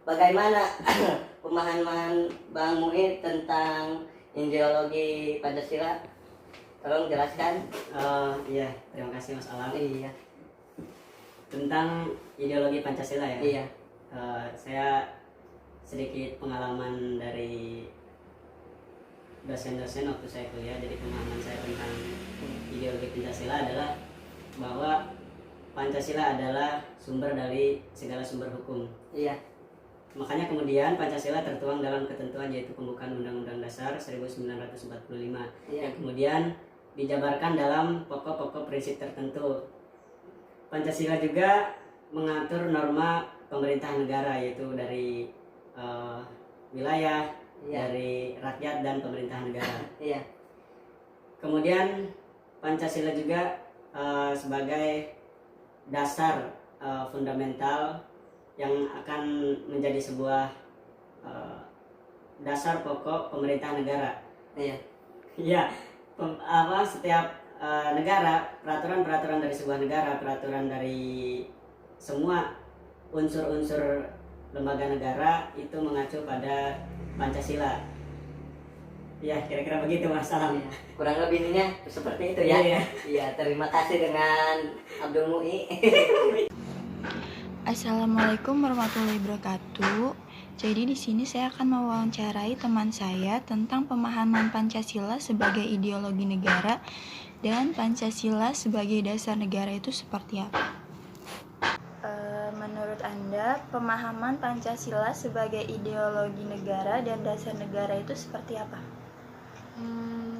bagaimana pemahaman Bang Muhid tentang ideologi Pancasila? Tolong jelaskan. Iya, terima kasih Mas Alam. Iya. Tentang ideologi Pancasila ya. Iya. Saya sedikit pengalaman dari dosen-dosen waktu saya kuliah. Jadi pemahaman saya tentang ideologi Pancasila adalah bahwa Pancasila adalah sumber dari segala sumber hukum. Iya. Makanya kemudian Pancasila tertuang dalam ketentuan yaitu pembukaan Undang-Undang Dasar 1945 Iya. yang kemudian dijabarkan dalam pokok-pokok prinsip tertentu. Pancasila juga mengatur norma pemerintahan negara yaitu dari wilayah, Iya. dari rakyat dan pemerintahan negara. Iya. Kemudian Pancasila juga sebagai dasar fundamental yang akan menjadi sebuah dasar pokok pemerintahan negara. Iya. Iya, setiap negara, peraturan-peraturan dari sebuah negara, peraturan dari semua unsur-unsur lembaga negara itu mengacu pada Pancasila. Ya, kira-kira begitu Mas Alam. Iya. Kurang lebih ininya seperti itu ya. Iya. Iya, terima kasih dengan Abdul Mu'i. Assalamualaikum warahmatullahi wabarakatuh. Jadi di sini saya akan mewawancarai teman saya tentang pemahaman Pancasila sebagai ideologi negara dan Pancasila sebagai dasar negara itu seperti apa? Menurut Anda, pemahaman Pancasila sebagai ideologi negara dan dasar negara itu seperti apa?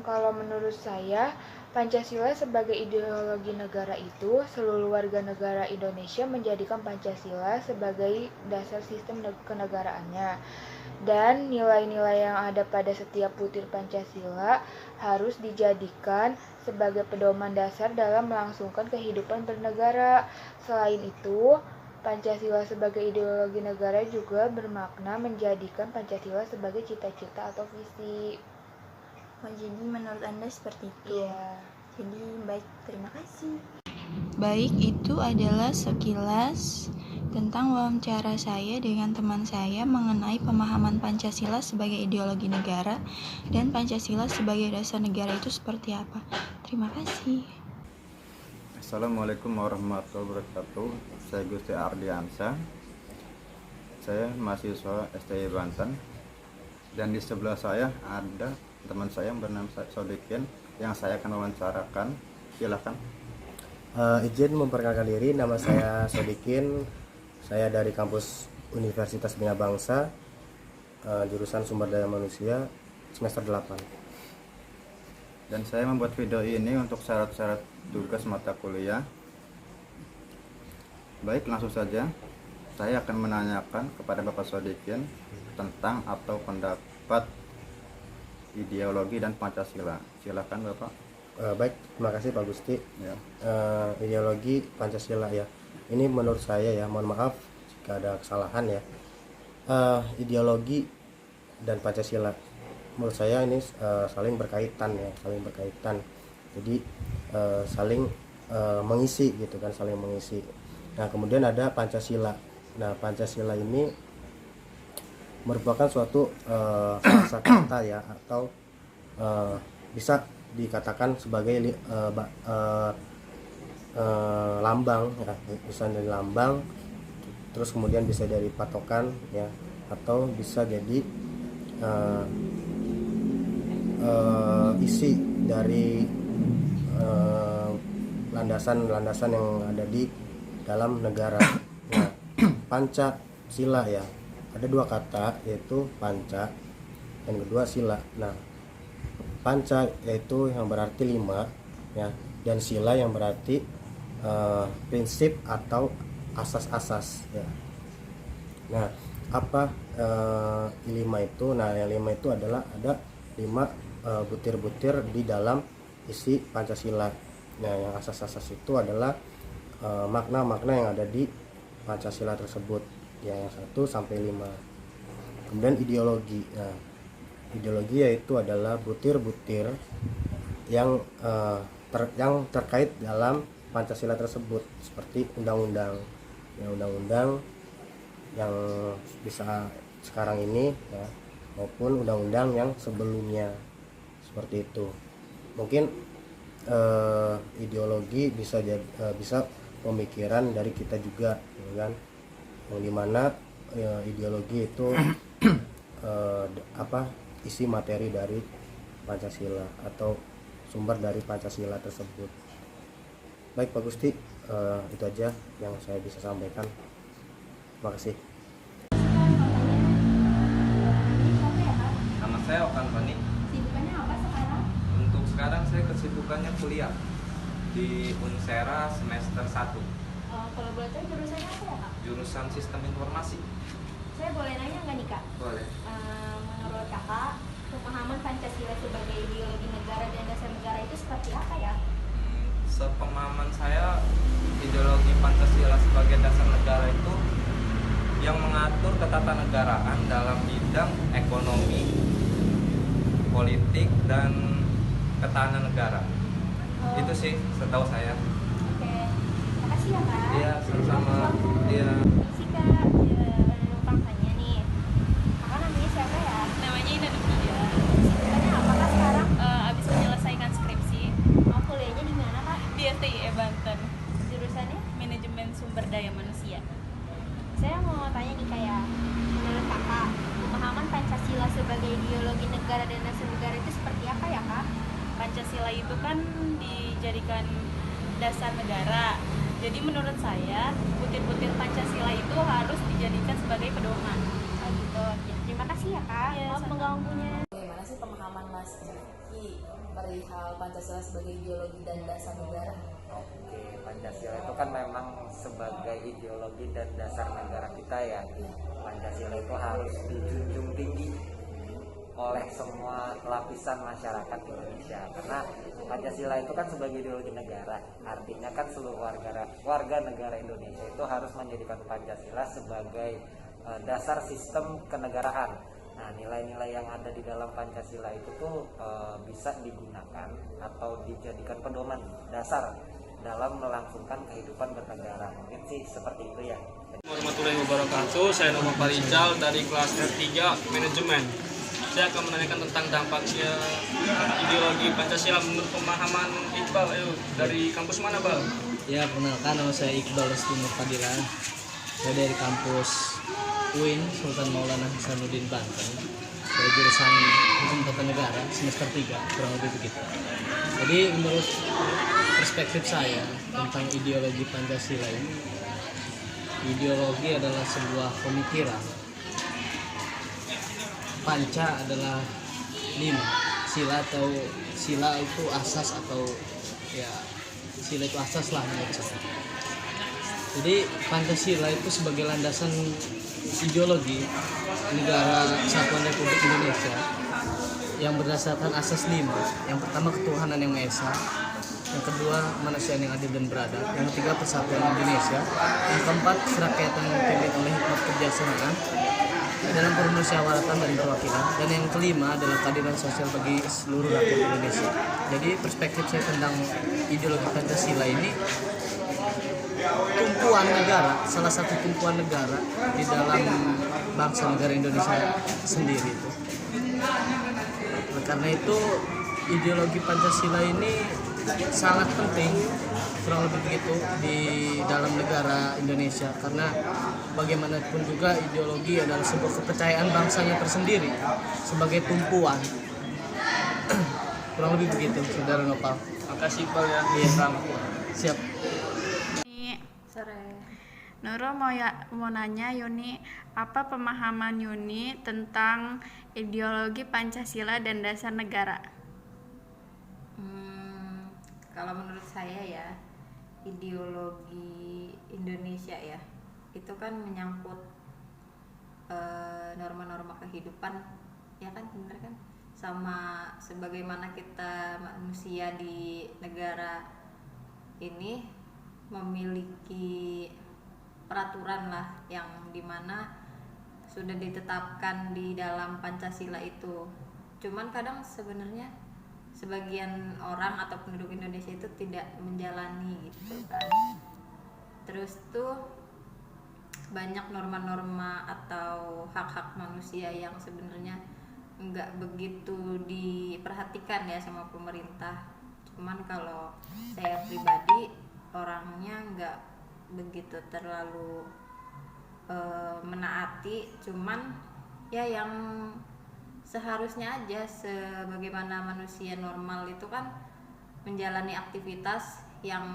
Kalau menurut saya, Pancasila sebagai ideologi negara itu, seluruh warga negara Indonesia menjadikan Pancasila sebagai dasar sistem kenegaraannya. Dan nilai-nilai yang ada pada setiap butir Pancasila harus dijadikan sebagai pedoman dasar dalam melangsungkan kehidupan bernegara. Selain itu, Pancasila sebagai ideologi negara juga bermakna menjadikan Pancasila sebagai cita-cita atau visi. Oh, jadi menurut Anda seperti itu? Iya. Jadi baik, terima kasih. Baik, itu adalah sekilas tentang wawancara saya dengan teman saya mengenai pemahaman Pancasila sebagai ideologi negara dan Pancasila sebagai dasar negara itu seperti apa. Terima kasih. Assalamualaikum warahmatullahi wabarakatuh. Saya Gusti Ardiansa. Saya mahasiswa STI Banten. Dan di sebelah saya ada teman saya yang bernama Sodikin yang saya akan wawancarakan. Silakan. Izin memperkenalkan diri, nama saya Sodikin. Saya dari kampus Universitas Bina Bangsa, jurusan Sumber Daya Manusia, semester 8. Dan saya membuat video ini untuk syarat-syarat tugas mata kuliah. Baik, langsung saja. Saya akan menanyakan kepada Bapak Sodikin tentang atau pendapat ideologi dan Pancasila. Silakan Bapak. Baik, terima kasih Pak Gusti. Ya. Ideologi Pancasila ya. Ini menurut saya ya, mohon maaf jika ada kesalahan ya. Ideologi dan Pancasila menurut saya ini saling berkaitan ya, saling berkaitan. Jadi saling mengisi gitu kan, saling mengisi. Nah, kemudian ada Pancasila. Nah, Pancasila ini merupakan suatu bahasa kata ya, atau bisa dikatakan sebagai lambang ya, bisa dari lambang, terus kemudian bisa dari patokan ya, atau bisa jadi isi dari landasan-landasan yang ada di dalam negara. Nah, Pancasila ya, ada dua kata, yaitu panca dan kedua sila. Nah, panca yaitu yang berarti 5 ya, dan sila yang berarti prinsip atau asas-asas ya. Nah, apa 5 itu? Nah, yang 5 itu adalah ada 5 butir-butir di dalam isi Pancasila. Nah, yang asas-asas itu adalah makna-makna yang ada di Pancasila tersebut ya, yang 1 sampai 5. Kemudian ideologi. Nah, ideologi yaitu adalah butir-butir yang terkait dalam Pancasila tersebut, seperti undang-undang ya, undang-undang yang bisa sekarang ini ya, maupun undang-undang yang sebelumnya seperti itu. Mungkin ideologi bisa pemikiran dari kita juga, ya kan, yang dimana ideologi itu isi materi dari Pancasila atau sumber dari Pancasila tersebut. Baik Pak Gusti, itu aja yang saya bisa sampaikan. Terima kasih. Nama saya Okan Fani. Sibukannya apa sekarang? Untuk sekarang saya kesibukannya kuliah di Unsera semester 1, Kalau boleh tahu jurusannya apa ya kak? jurusan Sistem Informasi. Saya boleh nanya nggak nih kak? Boleh. Menurut kakak, pemahaman Pancasila sebagai ideologi negara dan dasar negara itu seperti apa ya? Sepemahaman saya, ideologi Pancasila sebagai dasar negara itu yang mengatur ketatanegaraan dalam bidang ekonomi, politik, dan ketahanan negara. Itu sih setahu saya. Oke, makasih ya kak. Iya, sama-sama. Iya. Makasih kak. Numpang tanya nih, kakak namanya siapa ya? Namanya Ina Nukia. Sibukannya apa kak sekarang? Abis menyelesaikan skripsi Mau kuliahnya di mana kak? di FTIE Banten, Jurusannya? Manajemen Sumber Daya Manusia. Saya mau tanya nih kayak, menurut kakak, pemahaman Pancasila sebagai ideologi negara dan dasar negara itu seperti apa ya kak? Pancasila itu kan dijadikan dasar negara. Jadi menurut saya, butir-butir Pancasila itu harus dijadikan sebagai pedoman. Oh gitu. Ya, terima kasih ya kak. Iya, Maaf sama-sama. mengganggunya. Bagaimana sih pemahaman Mas Jaki perihal Pancasila sebagai ideologi dan dasar negara? Oke, Pancasila itu kan memang sebagai ideologi dan dasar negara kita ya. Pancasila itu harus dijunjung tinggi oleh semua lapisan masyarakat Indonesia, karena Pancasila itu kan sebagai ideologi negara, artinya kan seluruh warga negara Indonesia itu harus menjadikan Pancasila sebagai dasar sistem kenegaraan. Nah, nilai-nilai yang ada di dalam Pancasila itu tuh bisa digunakan atau dijadikan pedoman dasar dalam melangsungkan kehidupan bernegara. Mungkin sih seperti itu ya. Warahmatullahi wabarakatuh. Saya nama Pak Rijal dari kelas R3 Manajemen. Saya akan menanyakan tentang dampaknya ideologi Pancasila menurut pemahaman Iqbal. Dari kampus mana, Bang? Ya, perkenalkan, nama saya Iqbal Lesti Nurfadilah. Saya dari kampus UIN Sultan Maulana Hasanuddin Banten. Saya jurusan Hukum Tata Negara semester 3, kurang lebih begitu. Jadi menurut perspektif saya tentang ideologi Pancasila ini, ideologi adalah sebuah pemikiran. Panca adalah 5, sila itu asas atau ya sila itu asas lah menurut saya. Jadi Pancasila itu sebagai landasan ideologi negara Kesatuan Republik Indonesia yang berdasarkan asas 5. Yang pertama ketuhanan yang Maha Esa, yang kedua kemanusiaan yang adil dan beradab, yang ketiga persatuan Indonesia, yang keempat kerakyatan yang dipimpin oleh hikmat kebijaksanaan dalam permusyawaratan dan perwakilan, dan yang kelima adalah keadilan sosial bagi seluruh rakyat Indonesia. Jadi perspektif saya tentang ideologi Pancasila ini tumpuan negara, salah satu tumpuan negara di dalam bangsa negara Indonesia sendiri itu. Karena itu ideologi Pancasila ini sangat penting, kurang lebih begitu, di dalam negara Indonesia, karena bagaimanapun juga ideologi adalah sebuah kepercayaan bangsanya tersendiri sebagai tumpuan. Kurang lebih begitu, Saudara Nopal. Makasih, Pak ya. Iya, selamat. Siap. Sore. Nurul mau nanya Yuni, apa pemahaman Yuni tentang ideologi Pancasila dan dasar negara? Kalau menurut saya ya, ideologi Indonesia ya, itu kan menyangkut norma-norma kehidupan, ya kan, bener kan, sama sebagaimana kita manusia di negara ini memiliki peraturan lah yang dimana sudah ditetapkan di dalam Pancasila itu. Cuman kadang sebenarnya sebagian orang atau penduduk Indonesia itu tidak menjalani gitu kan. Terus tuh banyak norma-norma atau hak-hak manusia yang sebenarnya nggak begitu diperhatikan ya sama pemerintah. Cuman kalau saya pribadi orangnya nggak begitu terlalu menaati, cuman ya yang seharusnya aja sebagaimana manusia normal itu kan menjalani aktivitas yang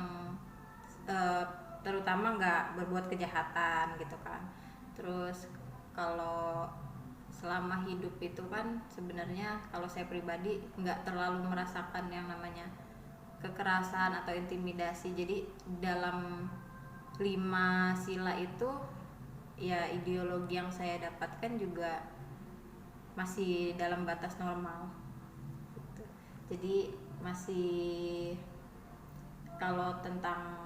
terutama nggak berbuat kejahatan gitu kan. Terus kalau selama hidup itu kan sebenarnya kalau saya pribadi nggak terlalu merasakan yang namanya kekerasan atau intimidasi. Jadi dalam 5 sila itu ya ideologi yang saya dapatkan juga masih dalam batas normal gitu. Jadi masih, kalau tentang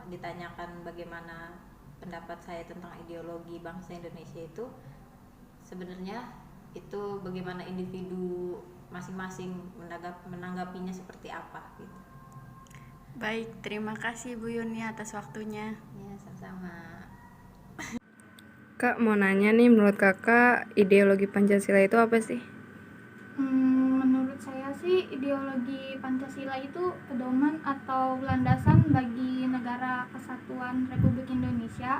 ditanyakan bagaimana pendapat saya tentang ideologi bangsa Indonesia, itu sebenarnya itu bagaimana individu masing-masing menanggapinya seperti apa gitu. Baik, terima kasih Bu Yuni atas waktunya. Ya, sama-sama. Kak, mau nanya nih, menurut kakak ideologi Pancasila itu apa sih? Menurut saya sih ideologi Pancasila itu pedoman atau landasan bagi negara kesatuan Republik Indonesia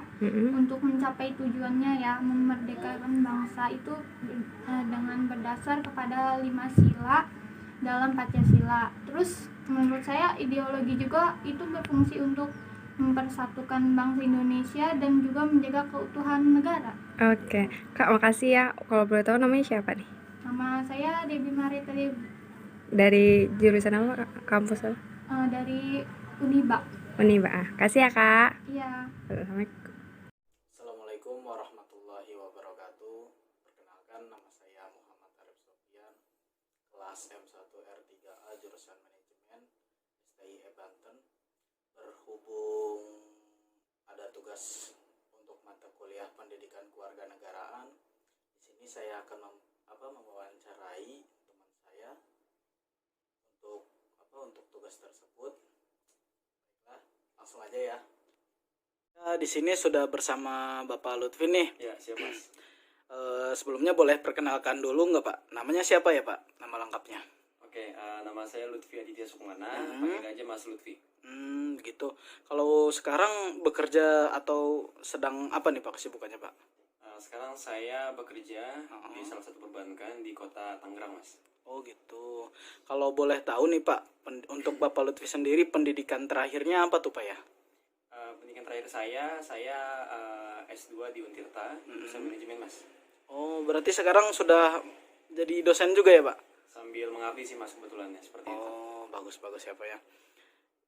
untuk mencapai tujuannya ya, memerdekakan bangsa itu dengan berdasar kepada 5 sila dalam Pancasila. Terus menurut saya ideologi juga itu berfungsi untuk mempersatukan bangsa Indonesia dan juga menjaga keutuhan negara. Oke, Kak, makasih ya. Kalau boleh tahu namanya siapa nih? Nama saya Debbie Marita Debbie. Dari jurusan apa, Kak? Kampus apa? Dari Uniba. Uniba. Kasih ya, Kak. Iya. Assalamualaikum warahmatullahi wabarakatuh. Perkenalkan, nama saya Muhammad Arif Sofian, kelas M1R3A jurusan Manajemen STI Banten. Berhubung ada tugas untuk mata kuliah pendidikan kewarganegaraan, di sini saya akan mewawancarai teman saya untuk tugas tersebut. Baiklah, langsung aja ya. Di sini sudah bersama Bapak Lutfi nih. Ya, siap Mas. Sebelumnya boleh perkenalkan dulu nggak Pak? Namanya siapa ya Pak? Nama lengkapnya? Oke, nama saya Lutfi Aditya Sukmana, panggil aja Mas Lutfi. Gitu. Kalau sekarang bekerja atau sedang apa nih Pak kesibukannya Pak? Sekarang saya bekerja di salah satu perbankan di kota Tangerang, Mas. Oh gitu. Kalau boleh tahu nih Pak, untuk Bapak Lutfi sendiri pendidikan terakhirnya apa tuh Pak ya? Pendidikan terakhir saya S2 di Untirta, jurusan manajemen Mas. Oh, berarti sekarang sudah jadi dosen juga ya Pak? Sambil mengabdi sih Mas kebetulan ya, seperti itu. Oh, bagus-bagus ya Pak ya.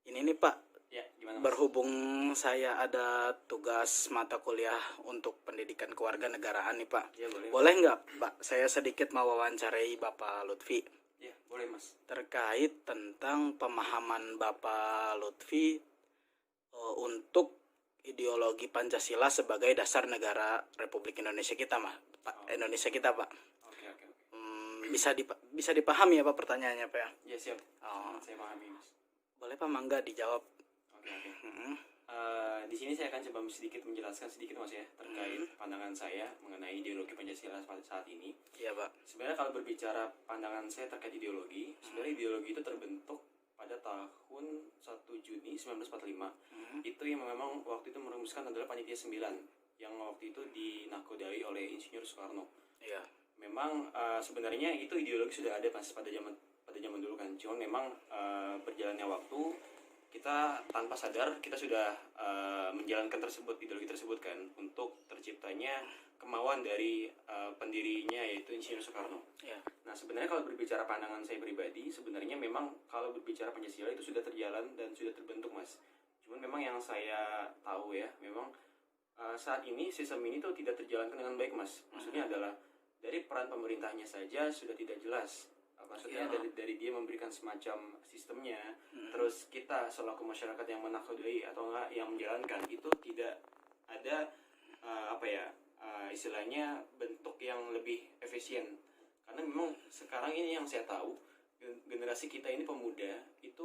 Ini nih Pak, ya, gimana, Mas? Berhubung saya ada tugas mata kuliah untuk pendidikan kewarganegaraan nih Pak. Ya, boleh nggak Pak, saya sedikit mewawancarai Bapak Lutfi? Ya, boleh Mas. Terkait tentang pemahaman Bapak Lutfi untuk ideologi Pancasila sebagai dasar negara Republik Indonesia kita Pak. Indonesia kita Pak. Oke. Bisa dipahami ya Pak pertanyaannya Pak ya? Ya, siap. Saya pahami Mas. Boleh Pak, mangga dijawab. Oke. Di sini saya akan coba sedikit menjelaskan sedikit Mas ya terkait pandangan saya mengenai ideologi Pancasila saat ini. Iya Pak. Sebenarnya kalau berbicara pandangan saya terkait ideologi, sebenarnya ideologi itu terbentuk pada tahun 1 Juni 1945. Itu yang memang waktu itu merumuskan adalah Panitia 9 yang waktu itu dinakodai oleh Insinyur Soekarno. Iya. Memang sebenarnya itu ideologi sudah ada Mas pada zaman dulu kan. Cuma memang berjalannya waktu kita tanpa sadar kita sudah menjalankan ideologi tersebut kan untuk terciptanya kemauan dari pendirinya yaitu Insinyur Soekarno. Ya. Nah sebenarnya kalau berbicara pandangan saya pribadi, sebenarnya memang kalau berbicara Pancasila itu sudah terjalan dan sudah terbentuk Mas. Cuman memang yang saya tahu ya, memang saat ini sistem ini tuh tidak terjalankan dengan baik Mas. Maksudnya adalah dari peran pemerintahnya saja sudah tidak jelas. Maksudnya dari dia memberikan semacam sistemnya, terus kita selaku masyarakat yang menakodai atau enggak yang menjalankan itu tidak ada istilahnya bentuk yang lebih efisien. Karena memang sekarang ini yang saya tahu generasi kita ini pemuda itu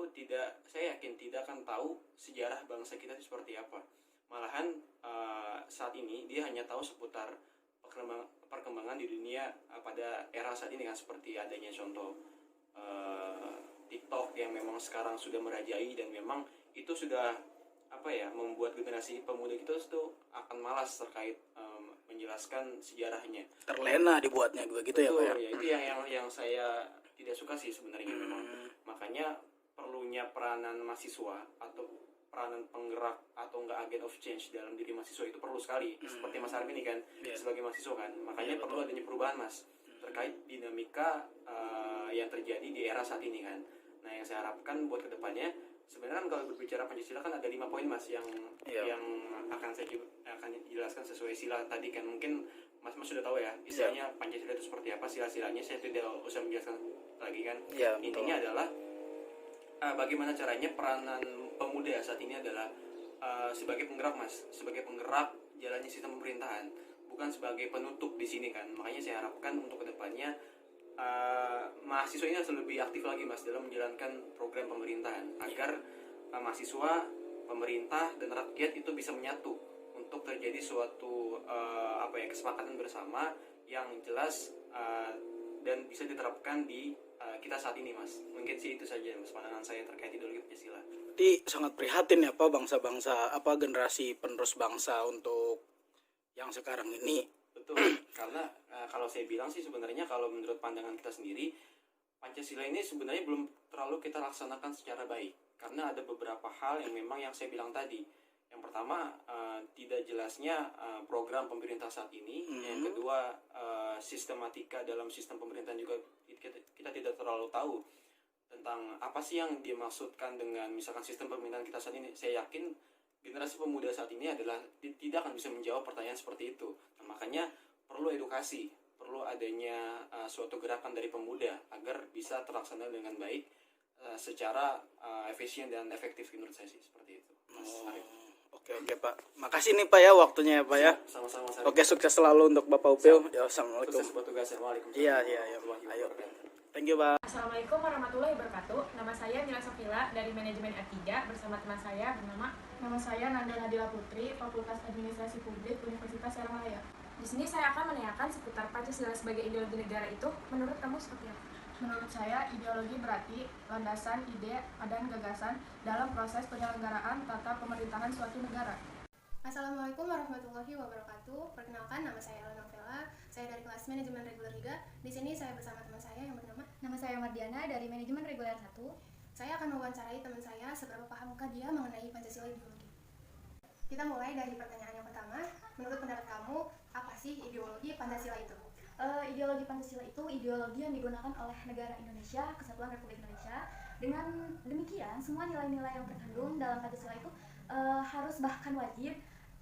saya yakin tidak akan tahu sejarah bangsa kita itu seperti apa. Malahan saat ini dia hanya tahu seputar perkembangan di dunia pada era saat ini kan, seperti adanya contoh TikTok yang memang sekarang sudah merajai, dan memang itu sudah membuat generasi pemuda kita itu akan malas terkait menjelaskan sejarahnya. Terlena dibuatnya begitu ya, Pak ya? Ya, itu yang saya tidak suka sih sebenarnya memang. Makanya perlunya peranan mahasiswa atau peranan penggerak atau enggak agent of change dalam diri mahasiswa itu perlu sekali. Seperti Mas Arif ini kan, sebagai mahasiswa kan, makanya perlu adanya perubahan Mas terkait dinamika yang terjadi di era saat ini kan. Nah, yang saya harapkan buat kedepannya, sebenarnya kan kalau berbicara Pancasila kan ada 5 poin Mas yang akan saya jelaskan sesuai sila tadi kan. Mungkin Mas sudah tahu ya istilahnya Pancasila itu seperti apa, sila-silanya saya tidak usah menjelaskan lagi kan. Intinya adalah bagaimana caranya peranan pemuda saat ini adalah sebagai penggerak Mas, sebagai penggerak jalannya sistem pemerintahan, bukan sebagai penutup di sini kan. Makanya saya harapkan untuk kedepannya mahasiswa ini harus lebih aktif lagi Mas dalam menjalankan program pemerintahan, agar mahasiswa, pemerintah dan rakyat itu bisa menyatu untuk terjadi suatu kesepakatan bersama yang jelas dan bisa diterapkan di kita saat ini Mas. Mungkin sih itu saja Mas pandangan saya terkait ideologi Pancasila. Jadi sangat prihatin ya Pak, bangsa-bangsa generasi penerus bangsa untuk yang sekarang ini. Betul, karena kalau saya bilang sih sebenarnya kalau menurut pandangan kita sendiri, Pancasila ini sebenarnya belum terlalu kita laksanakan secara baik. Karena ada beberapa hal yang memang yang saya bilang tadi. Yang pertama, tidak jelasnya program pemerintah saat ini. Yang kedua, sistematika dalam sistem pemerintahan juga kita tidak terlalu tahu tentang apa sih yang dimaksudkan dengan misalkan sistem pemerintahan kita saat ini. Saya yakin generasi pemuda saat ini adalah tidak akan bisa menjawab pertanyaan seperti itu. Nah, makanya perlu edukasi, perlu adanya suatu gerakan dari pemuda agar bisa terlaksana dengan baik, secara efisien dan efektif menurut saya sih seperti itu. Mas Arif. Oke Pak, makasih nih Pak ya waktunya ya Pak ya. Sama-sama. Oke, sukses selalu untuk Bapak Upil. Ya, assalamualaikum. Sukses buat tugasnya. Waalaikumsalam. Iya. Ayo. Thank you Pak. Assalamualaikum warahmatullahi wabarakatuh. Nama saya Mila Sofila dari manajemen R3 bersama teman saya bernama Nanda Nadila Putri, Fakultas Administrasi Publik Universitas Erlangga. Di sini saya akan menanyakan seputar Pancasila sebagai ideologi negara itu menurut kamu seperti apa? Menurut saya, ideologi berarti landasan ide dan gagasan dalam proses penyelenggaraan tata pemerintahan suatu negara. Assalamualaikum warahmatullahi wabarakatuh. Perkenalkan, nama saya Elena Vela. Saya dari kelas manajemen reguler 3. Di sini saya bersama teman saya yang bernama Nama saya Mardiana dari manajemen reguler 1. Saya akan mewawancarai teman saya seberapa pahamkah dia mengenai Pancasila ideologi. Kita mulai dari pertanyaan yang pertama. Menurut pendapat kamu, apa sih ideologi Pancasila itu? Ideologi Pancasila itu ideologi yang digunakan oleh negara Indonesia, Kesatuan Republik Indonesia. Dengan demikian, semua nilai-nilai yang terkandung dalam Pancasila itu harus bahkan wajib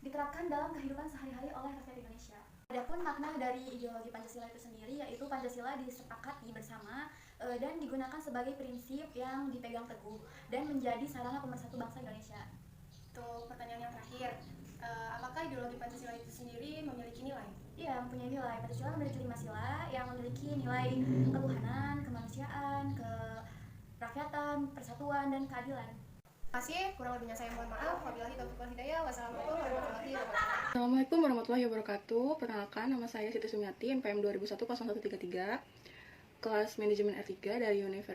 diterapkan dalam kehidupan sehari-hari oleh rakyat Indonesia. Adapun makna dari ideologi Pancasila itu sendiri yaitu Pancasila disepakati bersama dan digunakan sebagai prinsip yang dipegang teguh dan menjadi sarana pemersatu bangsa Indonesia. Untuk pertanyaan yang terakhir, apakah ideologi Pancasila itu sendiri memiliki nilai? Iya, mempunyai nilai. Pancasila memiliki 5 sila yang memiliki nilai ketuhanan, kemanusiaan, kerakyatan, persatuan, dan keadilan. Terima kasih, kurang lebihnya saya mohon maaf. Wabillahi taufiq wal hidayah. Wassalamualaikum warahmatullahi wabarakatuh. Assalamualaikum warahmatullahi wabarakatuh. Perkenalkan, nama saya Siti Sumiati, NPM 2001-0133, kelas manajemen R3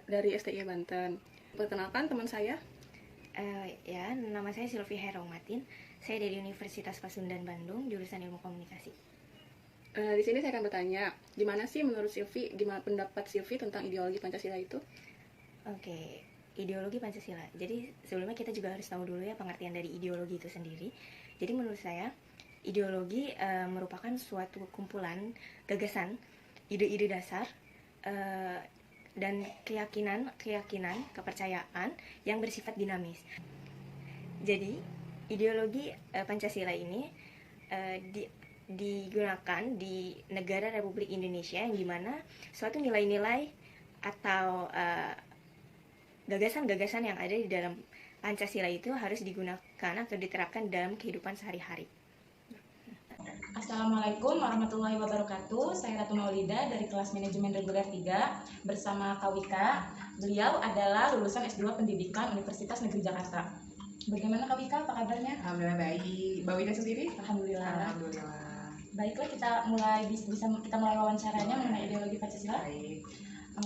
dari STI Banten. Perkenalkan teman saya. Nama saya Sylvie Heromatin. Saya dari Universitas Pasundan Bandung, jurusan Ilmu Komunikasi. Di sini saya akan bertanya, gimana sih menurut Sylvie, gimana pendapat Sylvie tentang ideologi Pancasila itu? Oke, ideologi Pancasila. Jadi sebelumnya kita juga harus tahu dulu ya pengertian dari ideologi itu sendiri. Jadi menurut saya, ideologi merupakan suatu kumpulan gagasan, ide-ide dasar, dan keyakinan, kepercayaan yang bersifat dinamis. Jadi ideologi Pancasila ini digunakan di negara Republik Indonesia yang dimana suatu nilai-nilai atau gagasan-gagasan yang ada di dalam Pancasila itu harus digunakan atau diterapkan dalam kehidupan sehari-hari. Assalamualaikum warahmatullahi wabarakatuh. Saya Ratu Maulida dari kelas manajemen reguler 3 bersama Kak Wika. Beliau adalah lulusan S2 Pendidikan Universitas Negeri Jakarta. Bagaimana Kak Wika, apa kabarnya? Alhamdulillah baik. Mbak Wida sendiri? Alhamdulillah. Alhamdulillah. Baiklah, kita mulai wawancaranya mengenai ideologi Pancasila. Baik.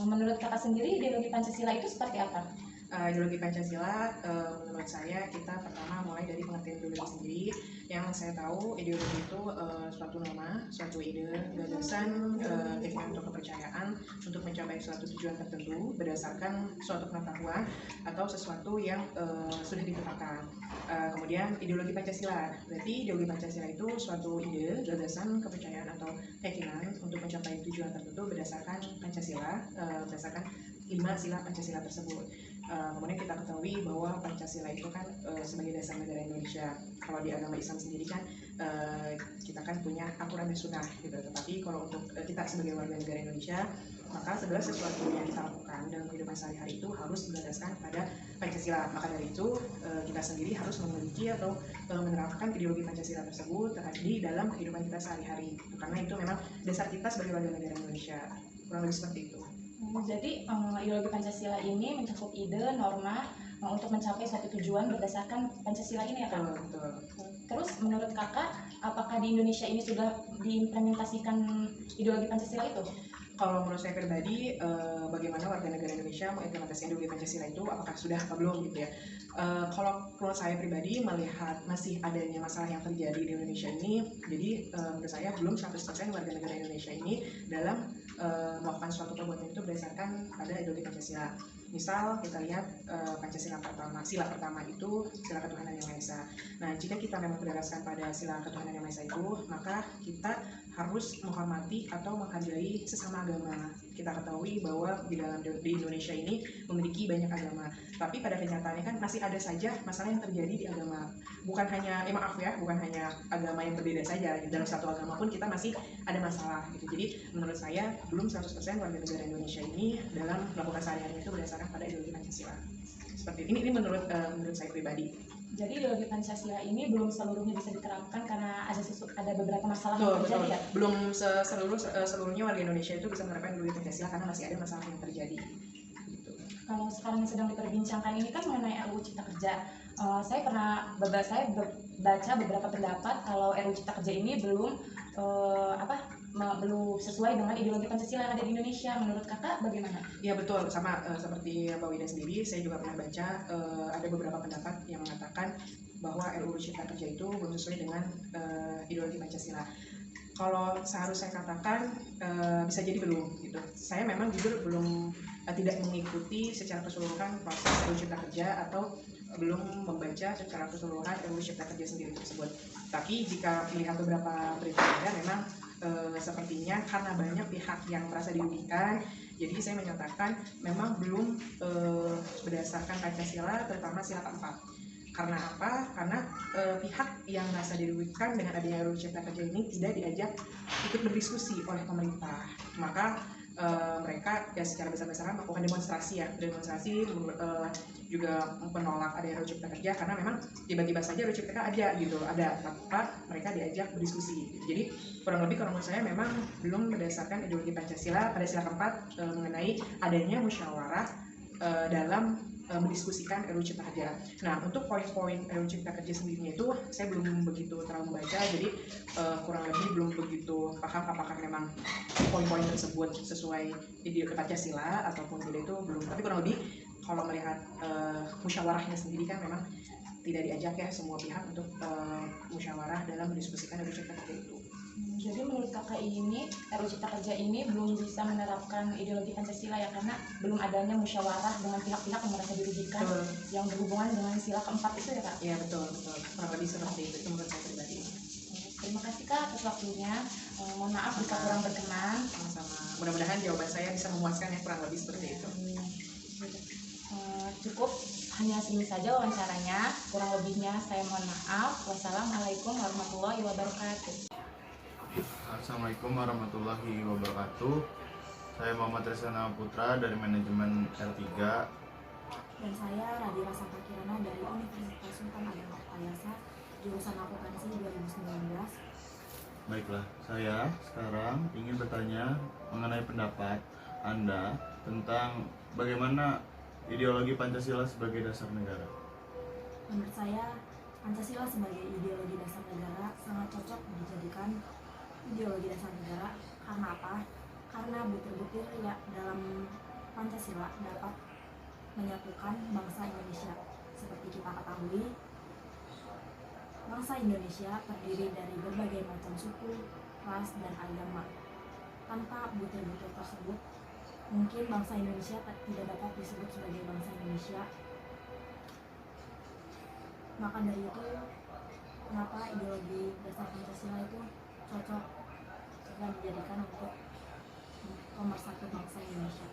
Menurut Kakak sendiri ideologi Pancasila itu seperti apa? Ideologi Pancasila menurut saya kita pertama mulai dari pengertian ideologi sendiri. Yang saya tahu ideologi itu suatu norma, suatu ide, gagasan, keyakinan atau kepercayaan untuk mencapai suatu tujuan tertentu berdasarkan suatu pengetahuan atau sesuatu yang sudah ditetapkan. Kemudian ideologi Pancasila, berarti ideologi Pancasila itu suatu ide, gagasan, kepercayaan atau keyakinan untuk mencapai tujuan tertentu berdasarkan Pancasila, berdasarkan 5 sila Pancasila tersebut. Kemudian kita ketahui bahwa Pancasila itu kan sebagai dasar negara Indonesia. Kalau di agama Islam sendiri kan kita kan punya aturan dan sunnah gitu. Tetapi kalau untuk kita sebagai warga negara Indonesia, maka segala sesuatu yang kita lakukan dalam kehidupan sehari-hari itu harus berdasarkan pada Pancasila. Maka dari itu kita sendiri harus memiliki atau menerapkan ideologi Pancasila tersebut di dalam kehidupan kita sehari-hari. Karena itu memang dasar kita sebagai warga negara Indonesia. Kurang lebih seperti itu. Jadi ideologi Pancasila ini mencakup ide, norma untuk mencapai suatu tujuan berdasarkan Pancasila ini ya Kak? Betul. Terus menurut Kakak, apakah di Indonesia ini sudah diimplementasikan ideologi Pancasila itu? Kalau menurut saya pribadi, bagaimana warga negara Indonesia mengimplementasi ideologi Pancasila itu, apakah sudah atau belum gitu ya. Kalau menurut saya pribadi melihat masih adanya masalah yang terjadi di Indonesia ini, jadi menurut saya belum 100% warga negara Indonesia ini dalam melakukan suatu perbuatan itu berdasarkan pada ideologi Pancasila. Misal kita lihat Pancasila pertama, sila pertama itu sila ketuhanan yang Maha Esa. Nah, jika kita memang berdasarkan pada sila ketuhanan yang Maha Esa itu, maka kita harus menghormati atau menghargai sesama agama. Kita ketahui bahwa di Indonesia ini memiliki banyak agama, tapi pada kenyataannya kan masih ada saja masalah yang terjadi di agama. Bukan hanya, maaf ya, bukan hanya agama yang berbeda saja. Dalam satu agama pun kita masih ada masalah gitu. Jadi menurut saya belum 100% warga negara Indonesia ini dalam melakukan sehari-hari itu berdasarkan pada ideologi Pancasila. Seperti ini menurut saya pribadi. Jadi ideologi Pancasila ini belum seluruhnya bisa diterapkan karena ada beberapa masalah yang terjadi ya? Belum seluruhnya warga Indonesia itu bisa menerapkan ideologi Pancasila karena masih ada masalah yang terjadi. Gitu. Kalau sekarang yang sedang diperbincangkan ini kan mengenai RUU Cipta Kerja. Saya baca beberapa pendapat kalau RUU Cipta Kerja ini belum sesuai dengan ideologi Pancasila yang ada di Indonesia. Menurut Kakak bagaimana? Ya betul, sama seperti Mbak Wida sendiri, saya juga pernah baca ada beberapa pendapat yang mengatakan bahwa RUU Cipta Kerja itu belum sesuai dengan ideologi Pancasila. Kalau seharusnya saya katakan bisa jadi belum gitu. Saya memang jujur belum tidak mengikuti secara keseluruhan proses RUU Cipta Kerja atau belum membaca secara keseluruhan RUU Cipta Kerja sendiri tersebut. Tapi jika melihat beberapa berita memang sepertinya karena banyak pihak yang merasa dirugikan, jadi saya menyatakan memang belum berdasarkan Pancasila, terutama sila keempat. Karena apa? Karena pihak yang merasa dirugikan dengan adanya RUU Cipta Kerja ini tidak diajak ikut berdiskusi oleh pemerintah. Maka mereka ya secara besar-besaran melakukan demonstrasi juga menolak adanya RUU Cipta Kerja karena memang tiba-tiba saja RUU Cipta Kerja ada tanpa mereka diajak berdiskusi. Jadi kurang lebih kalau menurut saya memang belum berdasarkan ideologi Pancasila pada sila keempat mengenai adanya musyawarah dalam mendiskusikan RUU Cipta Kerja. Nah, untuk poin-poin RUU Cipta Kerja sendirinya itu saya belum begitu terlalu membaca, jadi kurang lebih belum begitu paham apakah memang poin-poin tersebut sesuai ideologi Pancasila ataupun tidak, itu belum. Tapi kurang lebih kalau melihat musyawarahnya sendiri kan memang tidak diajak ya semua pihak untuk musyawarah dalam mendiskusikan RUU Cipta Kerja itu. Jadi menurut Kakak ini RUU Cipta Kerja ini belum bisa menerapkan ideologi Pancasila ya karena belum adanya musyawarah dengan pihak-pihak yang merasa dirugikan yang berhubungan dengan sila keempat itu ya Kak? Iya betul. Kurang lebih seperti itu menurut saya pribadi. Terima kasih Kak atas waktunya. Mohon maaf jika kurang berkenan. Sama-sama. Mudah-mudahan jawaban saya bisa memuaskan ya, kurang lebih seperti itu. Cukup hanya segini saja wawancaranya. Kurang lebihnya saya mohon maaf. Wassalamualaikum warahmatullahi wabarakatuh. Assalamualaikum warahmatullahi wabarakatuh. Saya Muhammad Resana Putra dari manajemen R3. Dan saya Radira Sakakirana dari Universitas Sultan Hasanuddin, jurusan Akuntansi 2019. Baiklah, saya sekarang ingin bertanya mengenai pendapat Anda tentang bagaimana ideologi Pancasila sebagai dasar negara. Menurut saya, Pancasila sebagai ideologi dasar negara sangat cocok dijadikan ideologi dasar negara. Karena apa? Karena butir-butir ya dalam Pancasila dapat menyatukan bangsa Indonesia. Seperti kita ketahui, bangsa Indonesia terdiri dari berbagai macam suku, ras, dan agama. Tanpa butir-butir tersebut, mungkin bangsa Indonesia tidak dapat disebut sebagai bangsa Indonesia. Maka dari itu, kenapa ideologi dasar Pancasila itu cocok jika dijadikan untuk pemersatu bangsa Indonesia.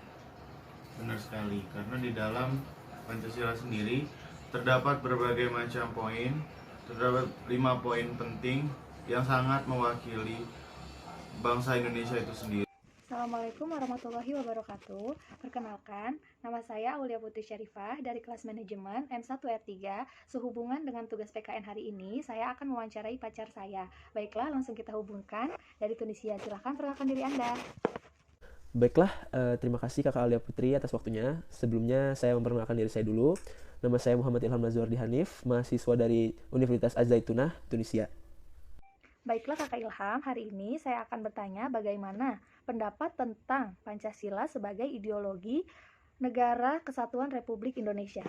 Benar sekali, karena di dalam Pancasila sendiri terdapat berbagai macam poin, terdapat 5 poin penting yang sangat mewakili bangsa Indonesia itu sendiri. Assalamualaikum warahmatullahi wabarakatuh. Perkenalkan, nama saya Aulia Putri Syarifah dari kelas manajemen M1R3. Sehubungan dengan tugas PKN hari ini, saya akan mewawancarai pacar saya. Baiklah, langsung kita hubungkan. Dari Tunisia, silahkan perkenalkan diri Anda. Baiklah, terima kasih Kakak Aulia Putri atas waktunya. Sebelumnya saya memperkenalkan diri saya dulu. Nama saya Muhammad Ilham Nazwardi Hanif, mahasiswa dari Universitas Az-Zaitunah, Tunisia. Baiklah Kakak Ilham, hari ini saya akan bertanya bagaimana pendapat tentang Pancasila sebagai ideologi Negara Kesatuan Republik Indonesia.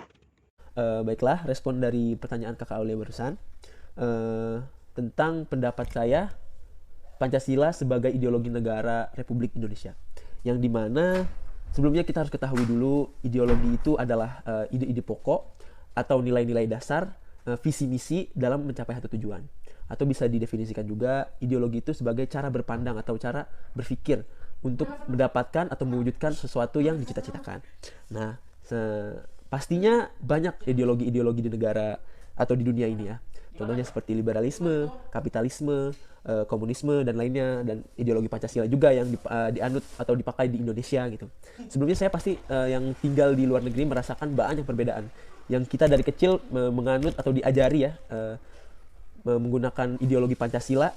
Baiklah, respon dari pertanyaan Kakak Aulia barusan. Tentang pendapat saya, Pancasila sebagai ideologi Negara Republik Indonesia. Yang dimana sebelumnya kita harus ketahui dulu ideologi itu adalah ide-ide pokok atau nilai-nilai dasar, visi misi dalam mencapai satu tujuan. Atau bisa didefinisikan juga ideologi itu sebagai cara berpandang atau cara berpikir untuk mendapatkan atau mewujudkan sesuatu yang dicita-citakan. Nah, pastinya banyak ideologi-ideologi di negara atau di dunia ini ya. Contohnya seperti liberalisme, kapitalisme, komunisme dan lainnya, dan ideologi Pancasila juga yang dianut atau dipakai di Indonesia gitu. Sebelumnya saya pasti yang tinggal di luar negeri merasakan banyak perbedaan yang kita dari kecil menganut atau diajari ya, menggunakan ideologi Pancasila.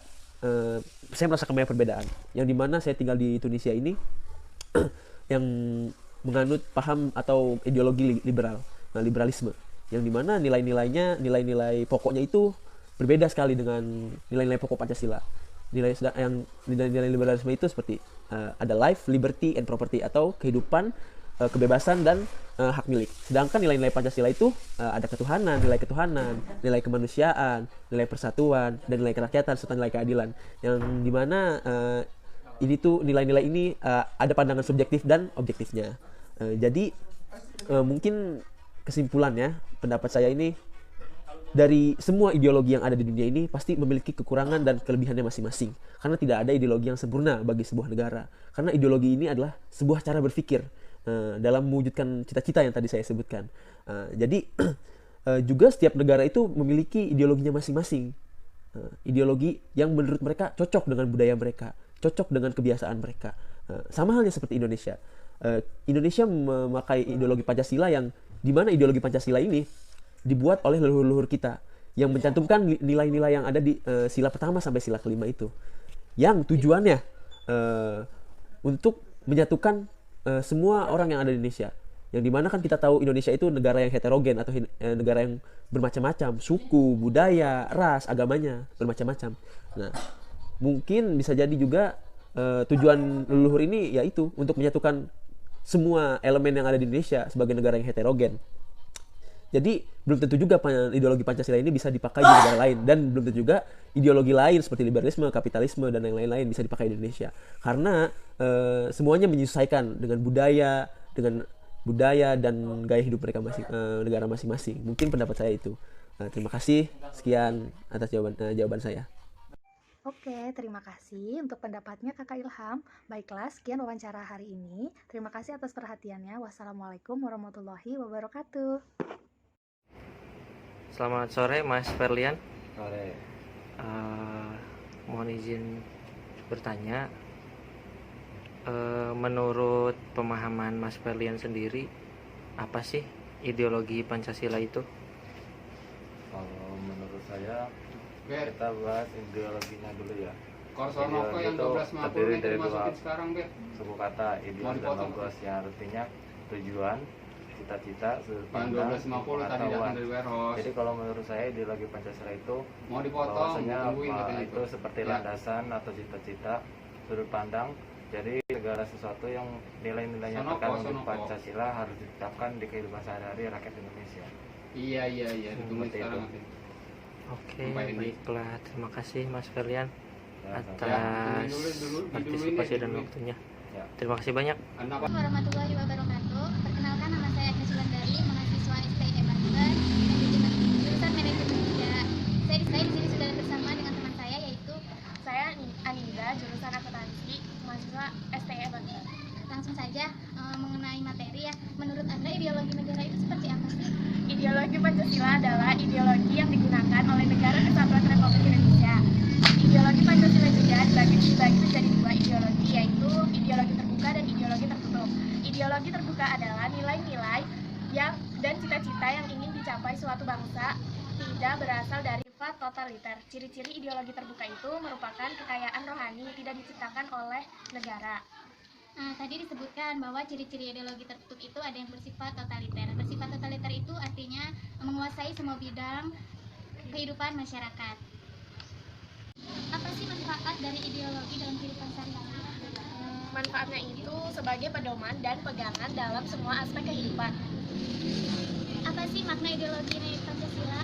Saya merasakan banyak perbedaan. Yang dimana saya tinggal di Tunisia ini yang menganut paham atau ideologi liberal, liberalisme. Yang dimana nilai-nilainya, nilai-nilai pokoknya itu berbeda sekali dengan nilai-nilai pokok Pancasila. Nilai-nilai liberalisme itu seperti ada life, liberty, and property atau kehidupan, kebebasan dan hak milik. Sedangkan nilai-nilai Pancasila itu ada ketuhanan, nilai kemanusiaan, nilai persatuan, dan nilai kerakyatan serta nilai keadilan. Yang dimana ini tuh nilai-nilai ini ada pandangan subjektif dan objektifnya. Jadi mungkin kesimpulannya, pendapat saya ini dari semua ideologi yang ada di dunia ini pasti memiliki kekurangan dan kelebihannya masing-masing. Karena tidak ada ideologi yang sempurna bagi sebuah negara. Karena ideologi ini adalah sebuah cara berpikir dalam mewujudkan cita-cita yang tadi saya sebutkan. Jadi juga setiap negara itu memiliki ideologinya masing-masing. Ideologi yang menurut mereka cocok dengan budaya mereka, cocok dengan kebiasaan mereka. Sama halnya seperti Indonesia. Indonesia memakai ideologi Pancasila yang dimana ideologi Pancasila ini dibuat oleh leluhur-leluhur kita yang mencantumkan nilai-nilai yang ada di sila pertama sampai sila kelima itu, yang tujuannya untuk menyatukan semua orang yang ada di Indonesia. Yang dimana kan kita tahu Indonesia itu negara yang heterogen atau negara yang bermacam-macam, suku, budaya, ras, agamanya bermacam-macam. Nah, mungkin bisa jadi juga tujuan leluhur ini yaitu untuk menyatukan semua elemen yang ada di Indonesia sebagai negara yang heterogen. Jadi belum tentu juga ideologi Pancasila ini bisa dipakai di negara lain, dan belum tentu juga ideologi lain seperti liberalisme, kapitalisme dan yang lain-lain bisa dipakai di Indonesia. Karena semuanya menyesuaikan dengan budaya dan gaya hidup mereka negara masing-masing. Mungkin pendapat saya itu. Terima kasih. Sekian atas jawaban saya. Oke, terima kasih untuk pendapatnya Kakak Ilham. Baiklah, sekian wawancara hari ini. Terima kasih atas perhatiannya. Wassalamualaikum warahmatullahi wabarakatuh. Selamat sore Mas Ferlian. Sore. Mohon izin bertanya, menurut pemahaman Mas Ferlian sendiri, apa sih ideologi Pancasila itu? Kalau menurut saya, kita bahas ideologinya dulu ya. Korsonovo yang 1250 terdiri dari dimasukin dua sekarang, Bet. suku kata, ideal dan logos, yang artinya tujuan cita-cita, sudut Yang pandang, 1250 tadi datang pengetahuan. dari warehouse. Jadi kalau menurut saya ideologi Pancasila itu Mau dipotong, bahwasanya ditungguin katanya itu seperti Ya. landasan atau cita-cita, sudut pandang. Jadi segala sesuatu yang nilai-nilainya Sonoko, terkandung di sonoko. Pancasila harus ditetapkan di kehidupan sehari-hari rakyat Indonesia. Iya, ditunggu Seperti sekarang itu. nanti. Oke, Sampai ini. baiklah. Terima kasih Mas Ferlian Ya, atas dulu, partisipasi dan dulu. waktunya. Ya. Terima kasih banyak. Assalamualaikum warahmatullahi wabarakatuh. Perkenalkan, nama saya Agnes Wulandari, mahasiswa STE Banten, jurusan manajemen 3. Saya di sini sudah bersama dengan teman saya, yaitu Saya Anindra, jurusan akuntansi, mahasiswa STE Banten. langsung saja mengenai materi ya. Menurut Anda ideologi negara itu seperti apa sih? Ideologi Pancasila adalah ideologi yang digunakan oleh Negara Kesatuan Republik Indonesia. Ideologi Pancasila juga dibagi menjadi dua ideologi, yaitu ideologi terbuka dan ideologi tertutup. Ideologi terbuka adalah nilai-nilai dan cita-cita yang ingin dicapai suatu bangsa tidak berasal dari sifat totaliter. Ciri-ciri ideologi terbuka itu merupakan kekayaan rohani tidak diciptakan oleh negara. Tadi disebutkan bahwa ciri-ciri ideologi tertutup itu ada yang bersifat totaliter. Bersifat totaliter itu artinya menguasai semua bidang kehidupan masyarakat. Apa sih manfaat dari ideologi dalam kehidupan sehari-hari? Manfaatnya itu sebagai pedoman dan pegangan dalam semua aspek kehidupan. Apa sih makna ideologi Pancasila?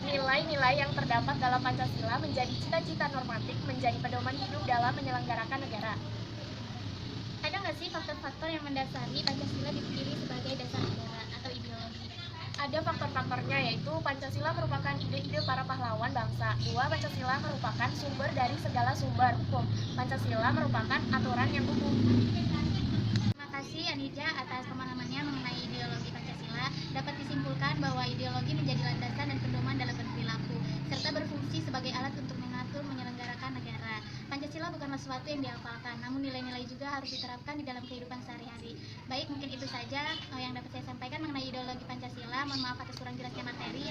Nilai-nilai yang terdapat dalam Pancasila menjadi cita-cita normatif, menjadi pedoman hidup dalam menyelenggarakan negara. Ada nggak sih faktor-faktor yang mendasari Pancasila dipilih sebagai dasar negara atau ideologi? Ada faktor-faktornya, yaitu Pancasila merupakan ide-ide para pahlawan bangsa. 2. Pancasila merupakan sumber dari segala sumber hukum. Pancasila merupakan aturan yang umum. Terima kasih Anija atas pemahamannya mengenai ideologi Pancasila. Dapat disimpulkan bahwa ideologi menjadi landasan dan pedoman dalam berperilaku, serta berfungsi sebagai alat untuk mengatur menyelenggarakan negara. Pancasila bukanlah sesuatu yang dihafalkan, namun nilai-nilai juga harus diterapkan di dalam kehidupan sehari-hari. Baik, mungkin itu saja yang dapat saya sampaikan mengenai ideologi Pancasila. Mohon maaf atas kurang jelasnya materi.